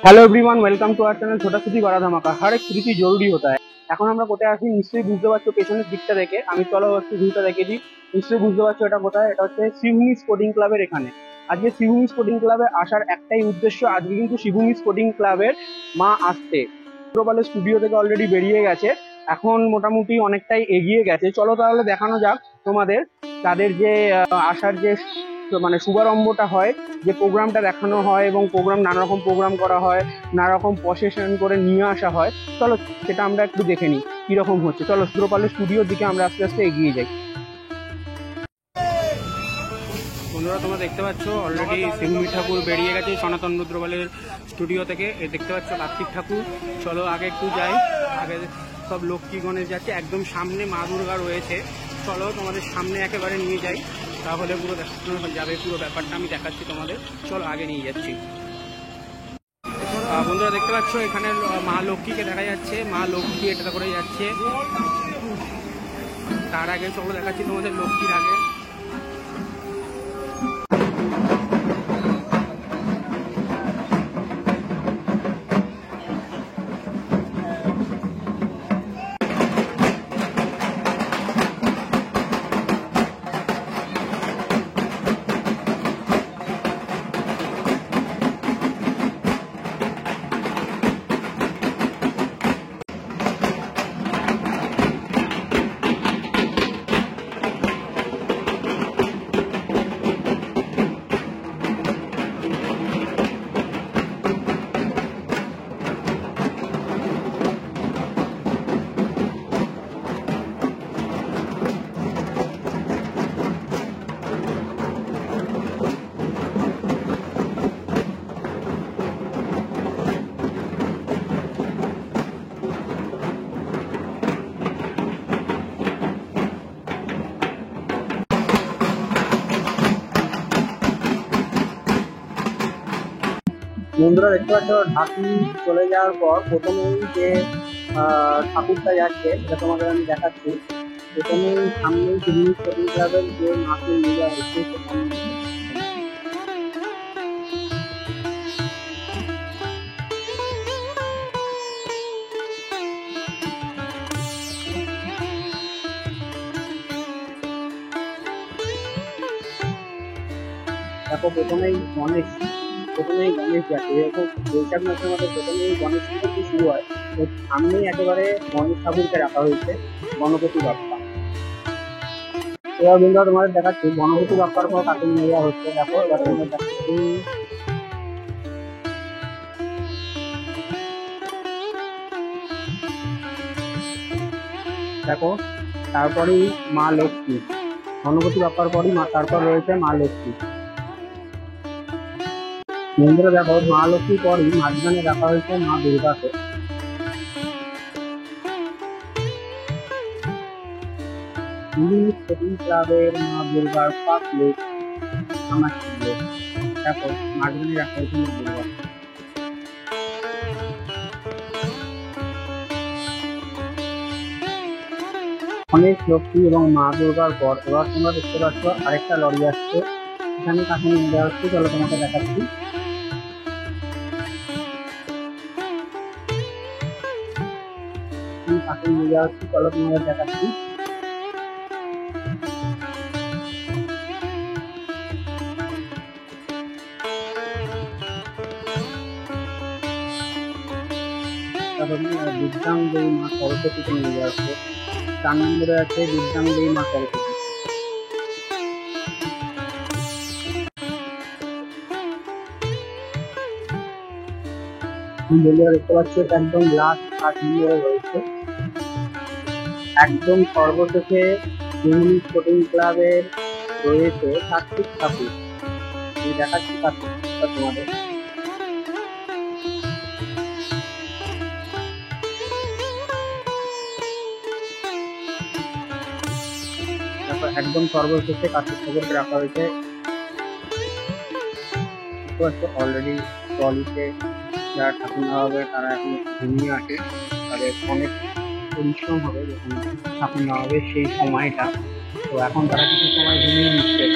Hello everyone, welcome to our channel छोटा स्मृति बड़ा धमाका। हर एक स्मृति जरूरी होता है। এখন আমরা কোথায় আছি নিশ্চয়ই বুঝতে পারছো পেছনের দিকটা দেখে। আমি চলো একটু ভিউটা দেখে দিই। নিশ্চয়ই বুঝতে পারছো এটা কোথায়। এটা হচ্ছে শিবভূমি স্পোর্টিং ক্লাবের এখানে। আজকে শিবভূমি স্পোর্টিং ক্লাবে আসার একটাই উদ্দেশ্য, আজকে কিন্তু শিবভূমি স্পোর্টিং ক্লাবের মা আসছে। প্রবালের স্টুডিও থেকে অলরেডি বেরিয়ে গেছে, এখন মোটামুটি অনেকটাই এগিয়ে গেছে। চলো তাহলে দেখানো যাক তোমাদের তাদের যে আসার যে মানে শুভারম্ভটা হয়, যে প্রোগ্রামটা দেখানো হয় এবং নানা রকম প্রোগ্রাম করা হয়, নানা রকম প্রসেশন করে নিয়ে আসা হয়। চলো সেটা আমরা একটু দেখে নিই কিরকম হচ্ছে। চলো রুদ্রপালের স্টুডিওর দিকে আমরা আস্তে আস্তে এগিয়ে যাই। বন্ধুরা তোমরা দেখতে পাচ্ছ অলরেডি শিবভূমি ঠাকুর বেরিয়ে গেছে সনাতন রুদ্রপালের স্টুডিও থেকে। দেখতে পাচ্ছ কার্তিক ঠাকুর। চলো আগে একটু যাই, আগে সব লক্ষ্মী গণেশ যাচ্ছে, একদম সামনে মা দুর্গা রয়েছে। চলো তোমাদের সামনে একেবারে নিয়ে যাই, তাহলে পুরো দেখানো যাবে। পুরো ব্যাপারটা আমি দেখাচ্ছি তোমাদের। চলো আগে নিয়ে যাচ্ছি। বন্ধুরা দেখতে পাচ্ছ এখানে মা লক্ষ্মীকে দেখা যাচ্ছে, মা লক্ষ্মী এটা করে যাচ্ছে। তার আগে চলো দেখাচ্ছি তোমাদের লক্ষ্মীর আগে। বন্ধুরা দেখতে পাচ্ছ ঢাকি চলে যাওয়ার পর প্রথমেই যে ঠাকুরটা যাচ্ছে সেটা তোমাদের আমি দেখাচ্ছি। প্রথমেই সামনে শিবভূমি স্পোর্টিং ক্লাবের যে মাকে নিয়ে যাওয়া হচ্ছে দেখো, প্রথমেই গণেশ যাচ্ছে। এরকম বৈশাখ মাসের মধ্যে প্রথমেই গণেশ পুজো শুরু হয়। তো সামনেই একেবারে গণেশ ঠাকুরকে রাখা হয়েছে, গণপতি বাপ্পা। এবার বন্ধুরা তোমাদের দেখাচ্ছি গণপতি বাপ্পার পর কাকে নিয়ে যাওয়া হচ্ছে। দেখো এবার তোমাদের দেখাচ্ছি দেখো, তারপরেই মা লক্ষ্মী। গণপতি বাপ্পার পরই তারপর রয়েছে মা লক্ষ্মী। বন্ধুরা দেখো, মা লক্ষ্মীর পরই মাঝখানে রাখা হয়েছে মা দুর্গাকে। শিবভূমি স্পোর্টিং ক্লাবের মা দুর্গার ফার্স্ট লুক আমার ছিল। দেখো মাঝখানে রাখা হয়েছে মা দুর্গা। অনেক লক্ষ্মী এবং মা দুর্গার পর এবার তোমরা দেখতে পাচ্ছ আরেকটা লরি আসছে, এখানে কাকে নিয়ে যাওয়া হচ্ছে। চলো তোমাকে দেখাচ্ছি। কাকে নিয়ে যাওয়া হচ্ছে চলো তোমাদের দেখাচ্ছি। বিদ্যাং দেবী মা সরস্বতীকে নিয়ে যাওয়া হচ্ছে। 4 নম্বরে আছে বিদ্যাং দেবী মা সরস্বতী। দেখতে পাচ্ছ একদম লাস্ট 8 নম্বরে রয়েছে। একদম সর্বশেষে শিবভূমি স্পোর্টিং ক্লাবের রয়েছে কার্তিক ঠাকুর। আমি দেখাচ্ছি কার্তিক ঠাকুর তোমাদের। একদম সর্বশেষে কার্তিক ঠাকুরকে রাখা হয়েছে। অলরেডি ট্রলিতে যারা ঠাকুর নেওয়া হবে তারা এখন ঘুমিয়ে আসে, তাদের অনেক পরিশ্রম হবে যখন ঠাকুর নেওয়া হবে সেই সময়টা। তো এখন তারা কিছু সময় ঘুমিয়ে নিচ্ছে।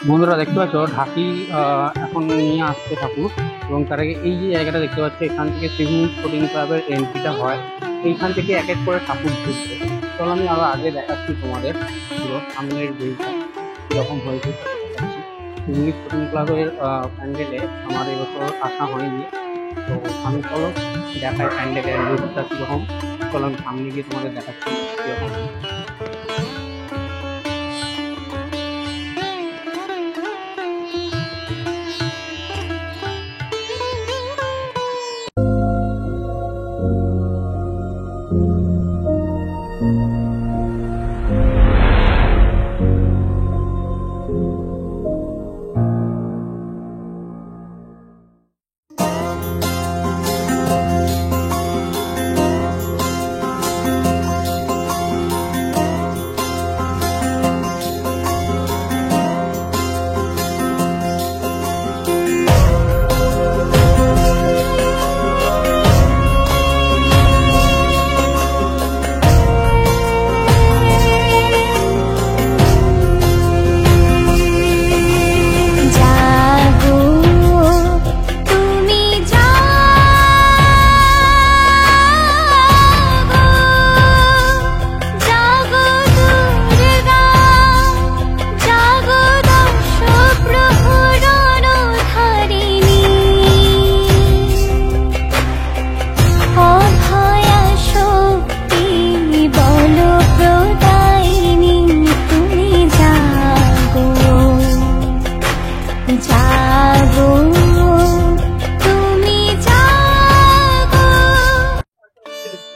বন্ধুরা দেখতে পাচ্ছ ঢাকি এখন নিয়ে আসছে ঠাকুর, এবং তার আগে এই যে জায়গাটা দেখতে পাচ্ছ এখান থেকে সিভিল স্পোর্টিং ক্লাবের এন্ট্রিটা হয়। এইখান থেকে এক এক করে ঠাকুর ঢুকছে। চলো আমি আরো আগে দেখাচ্ছি তোমাদের পুরো সামনের ভিউটা কিরকম হয়েছে সেটা দেখাচ্ছি। সিভিল স্পোর্টিং ক্লাবের প্যান্ডেলে আমার এবছর আসা হয়নি, তো আমি চলো দেখাই প্যান্ডেলের লুকটা কিরকম। চলো আমি সামনে গিয়ে তোমাদের দেখাচ্ছি কিরকম।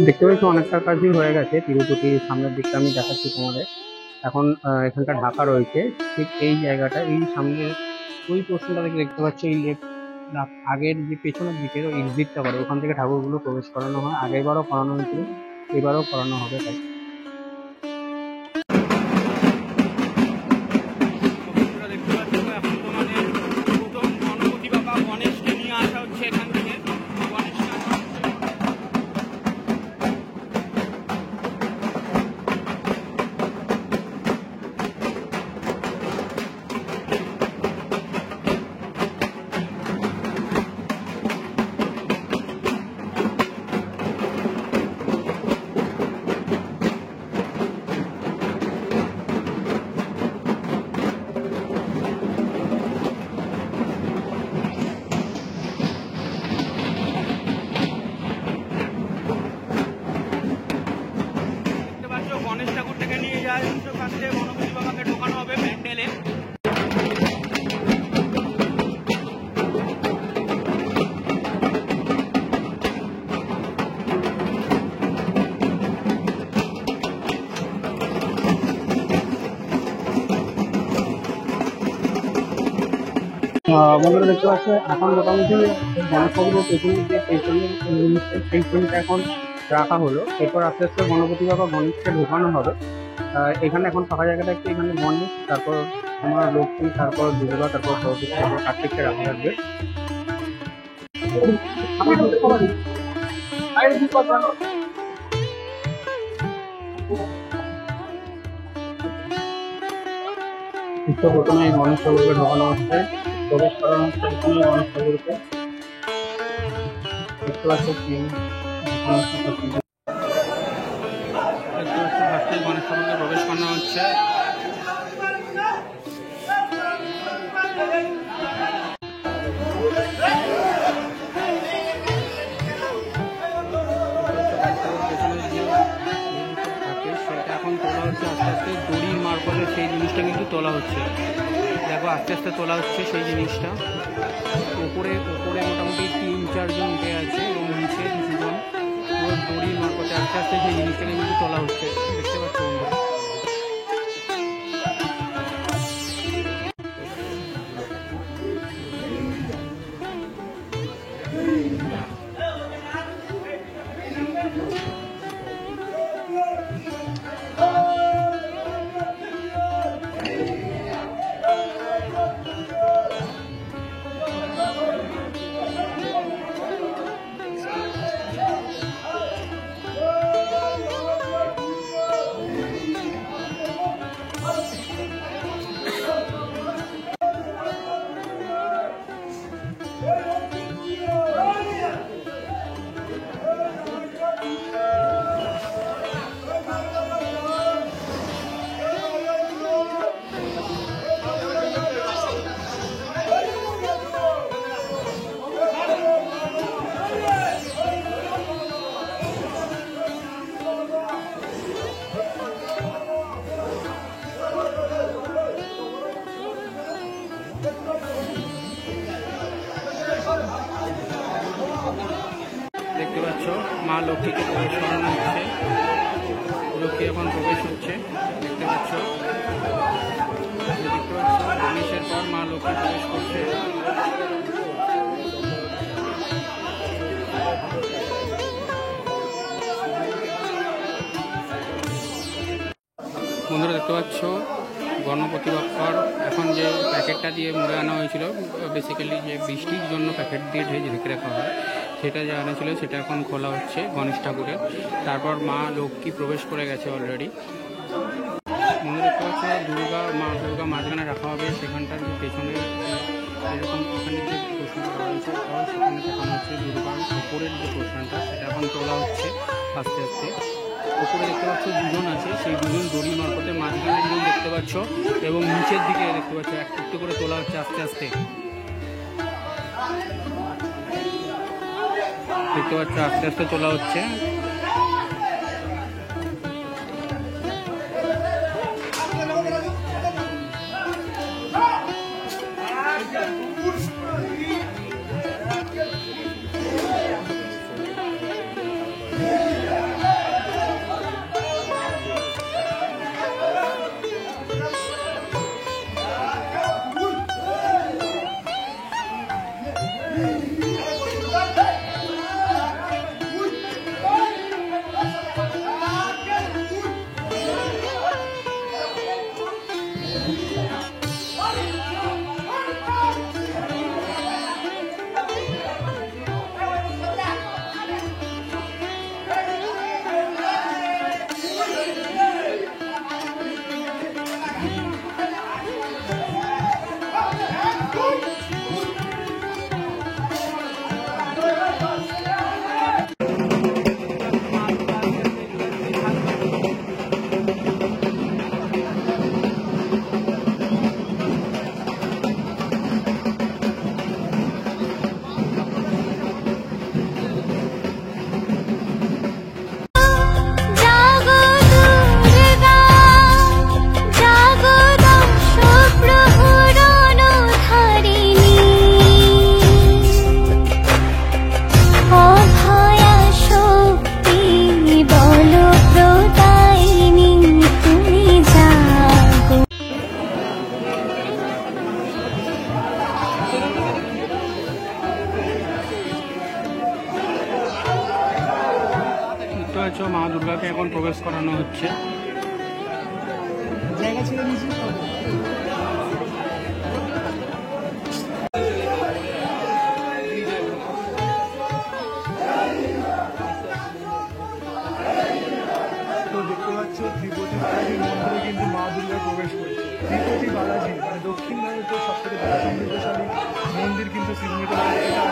দেখতে পাচ্ছ অনেকটা কাজই হয়ে গেছে। তিরুপতির সামনের দিকটা আমি দেখাচ্ছি তোমাদের। এখন এখানটা ঢাকা রয়েছে। ঠিক এই জায়গাটা, এই সামনের ওই পোর্শনটা থেকে দেখতে পাচ্ছ এই লেফট আগের যে পেছনের দিকে ওই এক্সিটটা করে ওখান থেকে ঠাকুরগুলো প্রবেশ করানো হয়। আগেরবারও করানো হয়েছিল, এবারও করানো হবে তাই। দেখতে পাচ্ছ এখন তোমাদের প্রথম গণপতি বাবা গণেশকে নিয়ে আসা হচ্ছে এখান থেকে। গণেশ ঠাকুর থেকে নিয়ে যায় ফার্স্টে গণপতি বাবাকে ঢোকানো হবে প্যান্ডেলে। বন্ধুরা দেখতে পাচ্ছ এখন মোটামুটি গণেশ ঠাকুরের পেছনের যে পেছনের জিনিসটা সেই ফ্রেমটা এখন রাখা হলো। এরপর আস্তে আস্তে গণপতি বাবা গণেশকে ঢোকানো হবে। এখানে এখন ফাঁকা জায়গাটা একটু, এখানে গণেশ, তারপর তোমার লক্ষ্মী, তারপর দুর্গা, তারপর সরস্বতী, তারপর কার্তিককে রাখা থাকবে। প্রথমে গণেশ ঠাকুরকে ঢোকানো হচ্ছে, প্রবেশ করানো হচ্ছে প্রথমে গণেশ ঠাকুরকে। দেখতে পাচ্ছ ফার্স্টে গণেশ ঠাকুরকে প্রবেশ করানো হচ্ছে। সেটা এখন তোলা হচ্ছে আস্তে আস্তে দড়ির মারফতে, সেই জিনিসটা কিন্তু তোলা হচ্ছে। দেখো আস্তে আস্তে তোলা হচ্ছে সেই জিনিসটা। ওপরে ওপরে মোটামুটি 3-4 জন উঠে আছে এবং নিচে 2 জন। দড়ির মারফতে আস্তে আস্তে সেই জিনিসটাকে কিন্তু তোলা হচ্ছে, দেখতে পাচ্ছ বন্ধুরা। বন্ধুরা দেখতে পাচ্ছ গণপতি বাপ্পার এখন যে প্যাকেটটা দিয়ে মুড়ে আনা হয়েছিল, বেসিক্যালি যে বৃষ্টির জন্য প্যাকেট দিয়ে ঢেকে রাখা হয়, সেটা যে আনা ছিল সেটা এখন খোলা হচ্ছে গণেশ ঠাকুরের। তারপর মা লক্ষ্মী প্রবেশ করে গেছে অলরেডি। বন্ধুরা দেখতে পাচ্ছ মা দুর্গা মাঝখানে রাখা হবে, সেখানটার পেছনে এরকম ওখানে যে পোর্শনটা রয়েছে সেটাও সেখানে দেখানো হচ্ছে। দুর্গার ওপরের যে পোর্শনটা সেটা এখন তোলা হচ্ছে আস্তে আস্তে। উপরে দেখতে পাচ্ছ দুজন আছে, সেই দুজন দড়ি মারফতে, মাঝখানে দুজন দেখতে পাচ্ছ এবং নিচের দিকে দেখতে পাচ্ছ একটু একটু করে তোলা হচ্ছে আস্তে আস্তে। দেখতে পাচ্ছ আস্তে আস্তে তোলা হচ্ছে। মা দুর্গাকে এখন প্রবেশ করানো হচ্ছে। জায়গা ছেড়ে দিয়েছি। তো দেখতে পাচ্ছ ত্রিপতি বালাজি মন্দিরে কিন্তু মা দুর্গা প্রবেশ করছে। ত্রিপতি বালাজি মানে দক্ষিণ ভারতের সবথেকে বড় সমৃদ্ধশালী মন্দির কিন্তু সিডনিতে,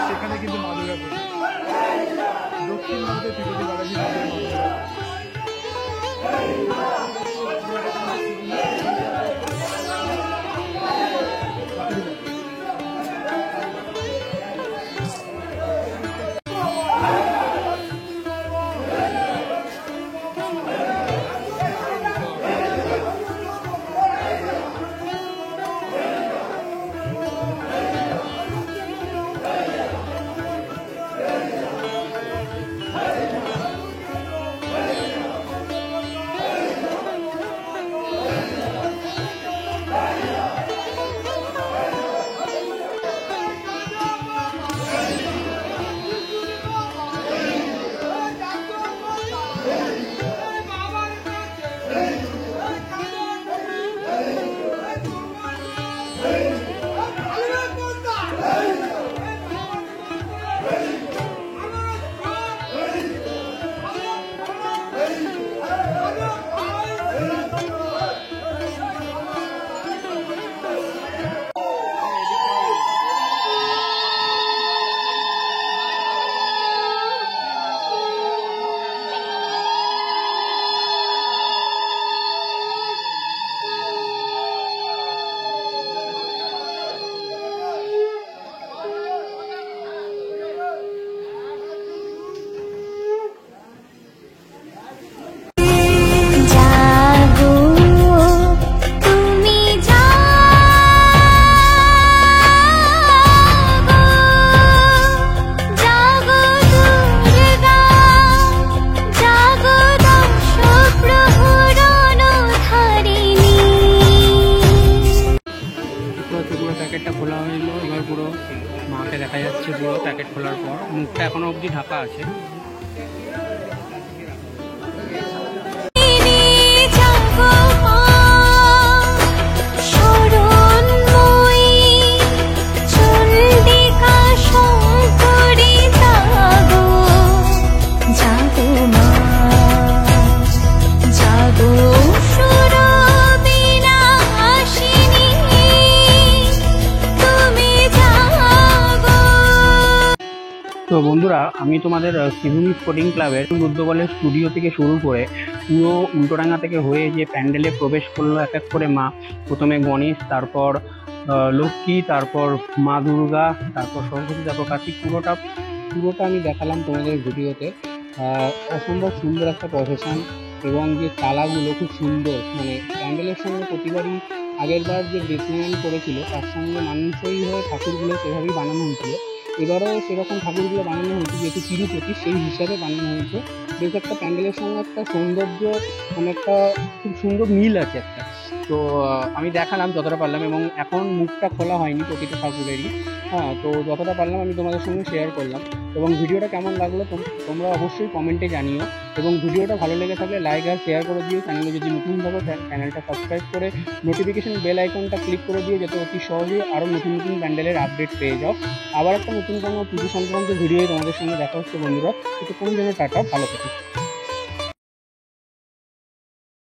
সেখানে কিন্তু মা দুর্গা প্রবেশ। দক্ষিণ ভারতের ত্রিপতি বালাজি মন্দির। প্যাকেট খোলার পর মুখটা এখনো অবধি ঢাকা আছে। তো বন্ধুরা, আমি তোমাদের শিবনী স্পোর্টিং ক্লাবের বুদ্ধবলের স্টুডিও থেকে শুরু করে পুরো উল্টোডাঙ্গা থেকে হয়ে যে প্যান্ডেলে প্রবেশ করলো এক এক করে মা। প্রথমে গণেশ, তারপর লক্ষ্মী, তারপর মা দুর্গা, তারপর সরস্বতী, তারপর কার্তিক। পুরোটা আমি দেখালাম তোমাদের ভিডিওতে। অসম্ভব সুন্দর একটা প্রসেশন, এবং যে তালাগুলো খুব সুন্দর, মানে প্যান্ডেলের সঙ্গে প্রতিবারই আগেরবার যে ডিজাইন করেছিল তার সঙ্গে মানানসই হয়ে ঠাকুরগুলো সেভাবেই বানানো হয়েছিল। এবারও সেরকম ঠাকুরগুলো বানানো হয়েছে, যেহেতু তিরুপতি সেই হিসাবে বানানো হয়েছে। বেশ একটা প্যান্ডেলের সঙ্গে একটা সৌন্দর্য, মানে একটা খুব সুন্দর মিল আছে একটা। তো আমি দেখালাম যতটা পারলাম, এবং এখন মুখটা খোলা হয়নি প্রতিটা ঠাকুরেরই। হ্যাঁ, তো যতটা পারলাম আমি তোমাদের সঙ্গে শেয়ার করলাম। এবং ভিডিওটা কেমন লাগলো তোমরা অবশ্যই কমেন্টে জানিও, এবং ভিডিওটা ভালো লেগে থাকলে লাইক আর শেয়ার করে দিও। চ্যানেলে যদি নতুন থাকো চ্যানেলটা সাবস্ক্রাইব করে নোটিফিকেশন বেল আইকনটা ক্লিক করে দিও, যাতে অতি সহজেই আরও নতুন নতুন প্যান্ডেলের আপডেট পেয়ে যাও। আবার একটা নতুন কোনো পুজো সংক্রান্ত ভিডিও তোমাদের সঙ্গে দেখা হচ্ছে বন্ধুরা। ততক্ষণের জন্য টাটা, ভালো থেকো।